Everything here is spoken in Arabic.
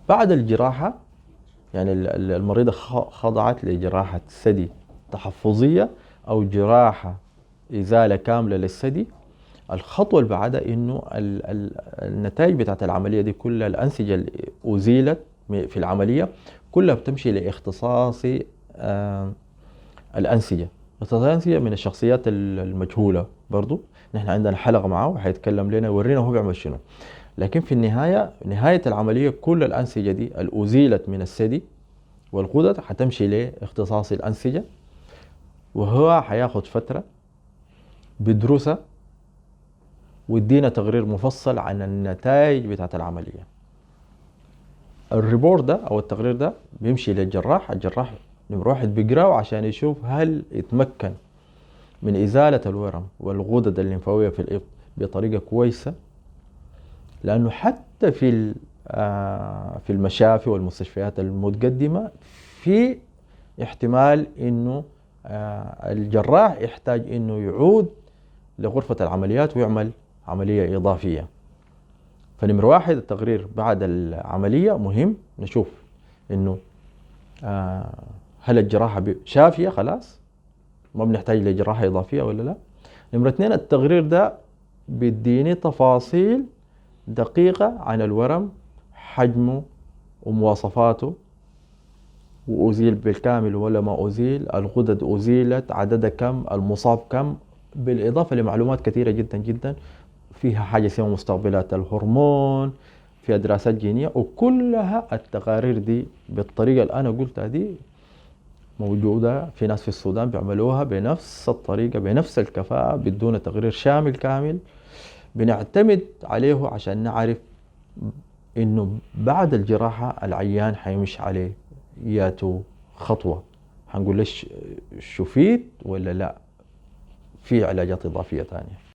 بعد الجراحة يعني المريضة خضعت لجراحة ثدي تحفظية أو جراحة إزالة كاملة للثدي. الخطوة اللي بعدها إنه النتائج بتاعت العملية دي كلها، الأنسجة اللي أزيلت في العملية كلها بتمشي لاختصاصي الأنسجة. اختصاص الأنسجة من الشخصيات المجهولة برضو، نحن عندنا حلقة معاه وحيتكلم لنا يورينا هو بيعمل شنو. لكن في النهاية، نهاية العملية كل الأنسجة دي الأزيلت من الثدي والغدد حتمشي لاختصاص الأنسجة، وهو حياخد فترة بدرسها ويدينا تقرير مفصل عن النتائج بتاعت العملية. الريبورت ده أو التقرير ده بيمشي للجراح. الجراح نمرة واحد بيقراه عشان يشوف هل يتمكن من إزالة الورم والغدد الليمفاوية في الإبط بطريقة كويسة، لأنه حتى في المشافي والمستشفيات المتقدمة في احتمال إنه الجراح يحتاج إنه يعود لغرفة العمليات ويعمل عملية إضافية. فنمرة واحد التقرير بعد العملية مهم، نشوف إنه هل الجراحة شافية خلاص ما بنحتاج لجراحة إضافية ولا لا. نمرة اثنين التقرير ده بيديني تفاصيل دقيقة عن الورم، حجمه ومواصفاته، وأزيل بالكامل ولا ما أزيل، الغدد أزيلت، عددها كم، المصاب كم، بالإضافة لمعلومات كثيرة جدا جدا. فيها حاجة اسمها مستقبلات الهرمون، فيها دراسات جينية، وكلها التقارير دي بالطريقة اللي أنا قلتها دي موجودة في ناس في السودان بيعملوها بنفس الطريقة بنفس الكفاءة، بدون تقرير شامل كامل بنعتمد عليه عشان نعرف إنه بعد الجراحة العيان حيمشي عليه ياتو خطوة، هنقول ليش شفيت ولا لا في علاجات إضافية تانية.